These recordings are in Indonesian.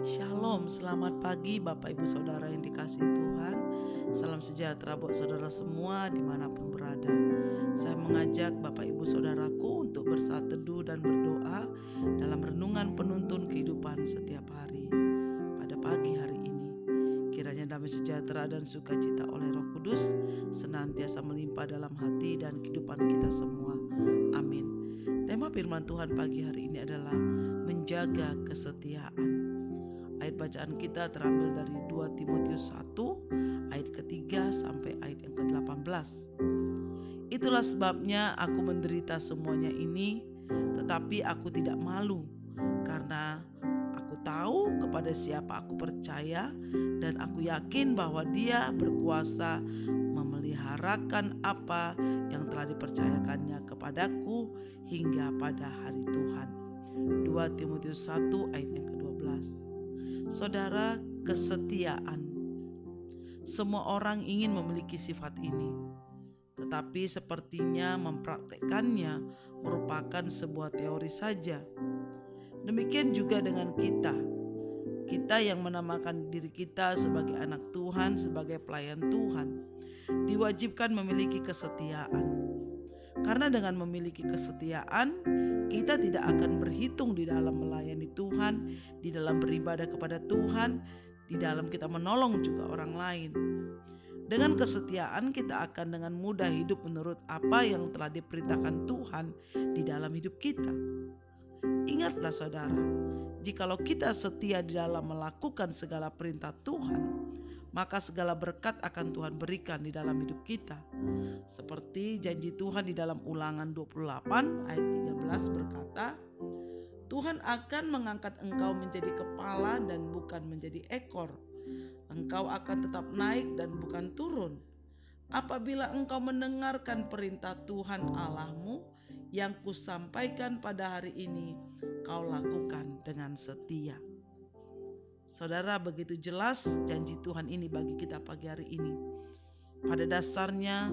Shalom, selamat pagi Bapak Ibu Saudara yang dikasihi Tuhan. Salam sejahtera buat saudara semua dimanapun berada. Saya mengajak Bapak Ibu Saudaraku untuk bersaat teduh dan berdoa dalam renungan penuntun kehidupan setiap hari. Pada pagi hari ini, kiranya damai sejahtera dan sukacita oleh Roh Kudus senantiasa melimpah dalam hati dan kehidupan kita semua. Amin. Tema firman Tuhan pagi hari ini adalah menjaga kesetiaan. Ayat bacaan kita terambil dari 2 Timotius 1 ayat ketiga sampai ayat yang ke-18. Itulah sebabnya aku menderita semuanya ini, tetapi aku tidak malu, karena aku tahu kepada siapa aku percaya, dan aku yakin bahwa Dia berkuasa memeliharakan apa yang telah dipercayakannya kepadaku hingga pada hari Tuhan. 2 Timotius 1 ayat yang ke-12. Saudara, kesetiaan. Semua orang ingin memiliki sifat ini, tetapi sepertinya mempraktekkannya merupakan sebuah teori saja. Demikian juga dengan kita. Kita yang menamakan diri kita sebagai anak Tuhan, sebagai pelayan Tuhan, diwajibkan memiliki kesetiaan. Karena dengan memiliki kesetiaan, kita tidak akan berhitung di dalam melayani Tuhan, di dalam beribadah kepada Tuhan, di dalam kita menolong juga orang lain. Dengan kesetiaan kita akan dengan mudah hidup menurut apa yang telah diperintahkan Tuhan di dalam hidup kita. Ingatlah saudara, jikalau kita setia di dalam melakukan segala perintah Tuhan, maka segala berkat akan Tuhan berikan di dalam hidup kita. Seperti janji Tuhan di dalam Ulangan 28 ayat 13 berkata, Tuhan akan mengangkat engkau menjadi kepala dan bukan menjadi ekor. Engkau akan tetap naik dan bukan turun. Apabila engkau mendengarkan perintah Tuhan Allahmu yang kusampaikan pada hari ini, kau lakukan dengan setia. Saudara, begitu jelas janji Tuhan ini bagi kita pagi hari ini. Pada dasarnya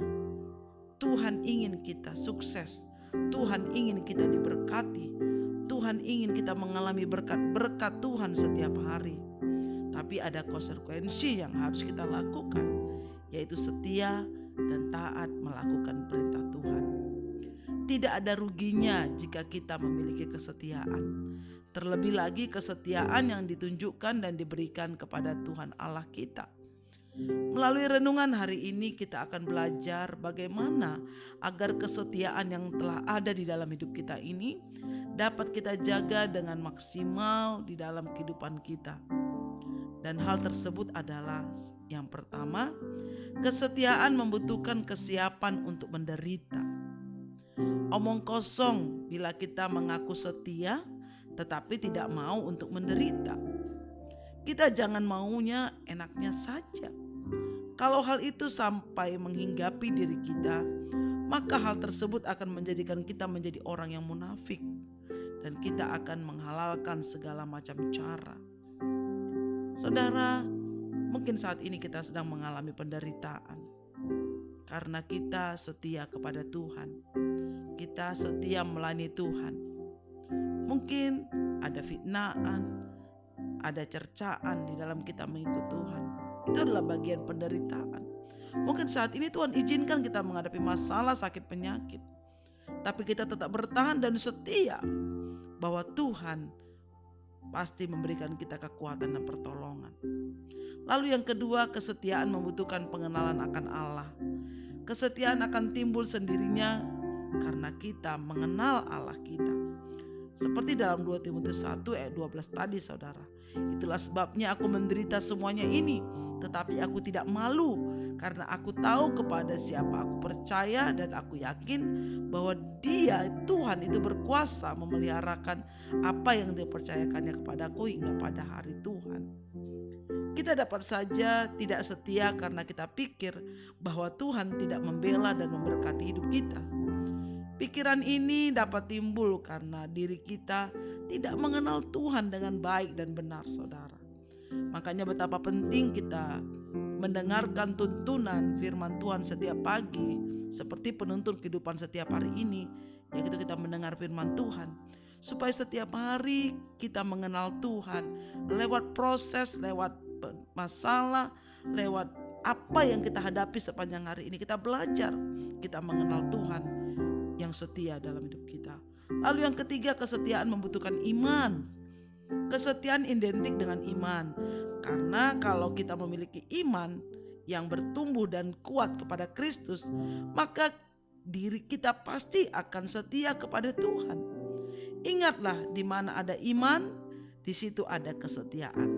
Tuhan ingin kita sukses, Tuhan ingin kita diberkati, Tuhan ingin kita mengalami berkat-berkat Tuhan setiap hari. Tapi ada konsekuensi yang harus kita lakukan, yaitu setia dan taat melakukan perintah Tuhan. Tidak ada ruginya jika kita memiliki kesetiaan. Terlebih lagi kesetiaan yang ditunjukkan dan diberikan kepada Tuhan Allah kita. Melalui renungan hari ini kita akan belajar bagaimana agar kesetiaan yang telah ada di dalam hidup kita ini dapat kita jaga dengan maksimal di dalam kehidupan kita. Dan hal tersebut adalah yang pertama, kesetiaan membutuhkan kesiapan untuk menderita. Omong kosong bila kita mengaku setia tetapi tidak mau untuk menderita. Kita jangan maunya enaknya saja. Kalau hal itu sampai menghinggapi diri kita, maka hal tersebut akan menjadikan kita menjadi orang yang munafik, dan kita akan menghalalkan segala macam cara. Saudara, mungkin saat ini kita sedang mengalami penderitaan karena kita setia kepada Tuhan. Kita setia melayani Tuhan. Mungkin ada fitnaan, ada cercaan di dalam kita mengikut Tuhan. Itu adalah bagian penderitaan. Mungkin saat ini Tuhan izinkan kita menghadapi masalah sakit penyakit, tapi kita tetap bertahan dan setia bahwa Tuhan pasti memberikan kita kekuatan dan pertolongan. Lalu yang kedua, kesetiaan membutuhkan pengenalan akan Allah. Kesetiaan akan timbul sendirinya karena kita mengenal Allah kita. Seperti dalam 2 Timotius 1 ayat 12 tadi saudara. Itulah sebabnya aku menderita semuanya ini, tetapi aku tidak malu, karena aku tahu kepada siapa aku percaya, dan aku yakin bahwa Dia, Tuhan itu berkuasa memeliharakan apa yang dipercayakannya kepadaku hingga pada hari Tuhan. Kita dapat saja tidak setia karena kita pikir bahwa Tuhan tidak membela dan memberkati hidup kita. Pikiran ini dapat timbul karena diri kita tidak mengenal Tuhan dengan baik dan benar, saudara. Makanya betapa penting kita mendengarkan tuntunan firman Tuhan setiap pagi, seperti penuntun kehidupan setiap hari ini, yaitu kita mendengar firman Tuhan, supaya setiap hari kita mengenal Tuhan lewat proses, lewat masalah, lewat apa yang kita hadapi sepanjang hari ini. Kita belajar, kita mengenal Tuhan yang setia dalam hidup kita. Lalu yang ketiga, kesetiaan membutuhkan iman. Kesetiaan identik dengan iman, karena kalau kita memiliki iman yang bertumbuh dan kuat kepada Kristus, maka diri kita pasti akan setia kepada Tuhan. Ingatlah, di mana ada iman, di situ ada kesetiaan.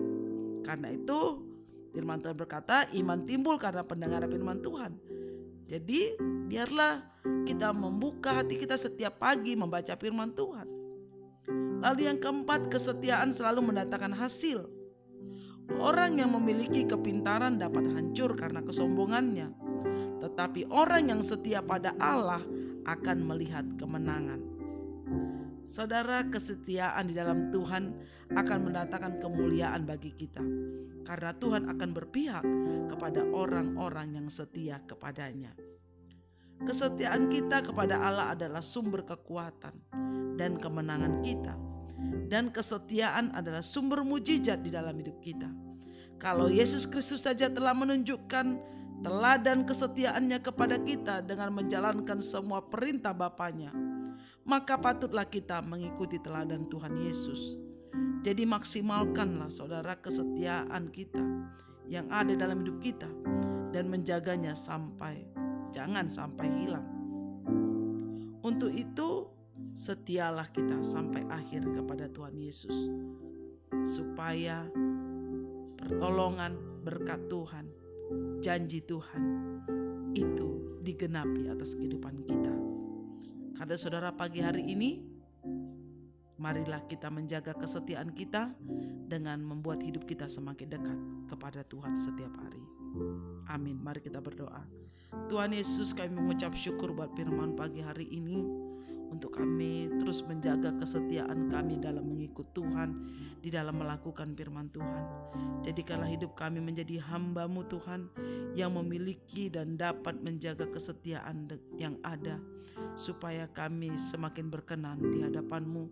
Karena itu firman Tuhan berkata, iman timbul karena pendengaran firman Tuhan. Jadi biarlah kita membuka hati kita setiap pagi membaca firman Tuhan. Lalu yang keempat, kesetiaan selalu mendatangkan hasil. Orang yang memiliki kepintaran dapat hancur karena kesombongannya, tetapi orang yang setia pada Allah akan melihat kemenangan. Saudara, kesetiaan di dalam Tuhan akan mendatangkan kemuliaan bagi kita, karena Tuhan akan berpihak kepada orang-orang yang setia kepadanya. Kesetiaan kita kepada Allah adalah sumber kekuatan dan kemenangan kita. Dan kesetiaan adalah sumber mujizat di dalam hidup kita. Kalau Yesus Kristus saja telah menunjukkan teladan kesetiaannya kepada kita dengan menjalankan semua perintah Bapanya, maka patutlah kita mengikuti teladan Tuhan Yesus. Jadi maksimalkanlah saudara kesetiaan kita yang ada dalam hidup kita dan menjaganya jangan sampai hilang. Untuk itu setialah kita sampai akhir kepada Tuhan Yesus, supaya pertolongan, berkat Tuhan, janji Tuhan itu digenapi atas kehidupan kita. Karena saudara, pagi hari ini marilah kita menjaga kesetiaan kita dengan membuat hidup kita semakin dekat kepada Tuhan setiap hari. Amin. Mari kita berdoa. Tuhan Yesus, kami mengucap syukur buat firman pagi hari ini, untuk kami terus menjaga kesetiaan kami dalam mengikut Tuhan, di dalam melakukan firman Tuhan. Jadikanlah hidup kami menjadi hamba-Mu Tuhan, yang memiliki dan dapat menjaga kesetiaan yang ada, supaya kami semakin berkenan di hadapan-Mu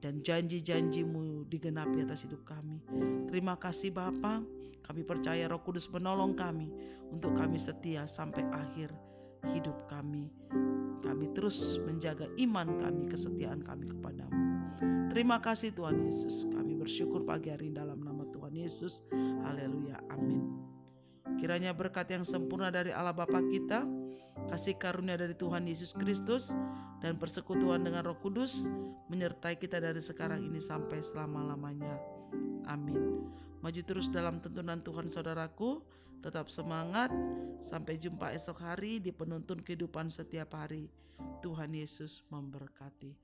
dan janji-janji-Mu digenapi atas hidup kami. Terima kasih Bapa, kami percaya Roh Kudus menolong kami untuk kami setia sampai akhir hidup kami. Kami terus menjaga iman kami, kesetiaan kami kepadamu. Terima kasih Tuhan Yesus. Kami bersyukur pagi hari dalam nama Tuhan Yesus. Haleluya. Amin. Kiranya berkat yang sempurna dari Allah Bapa kita, kasih karunia dari Tuhan Yesus Kristus, dan persekutuan dengan Roh Kudus menyertai kita dari sekarang ini sampai selama-lamanya. Amin. Maju terus dalam tuntunan Tuhan saudaraku. Tetap semangat. Sampai jumpa esok hari di penuntun kehidupan setiap hari. Tuhan Yesus memberkati.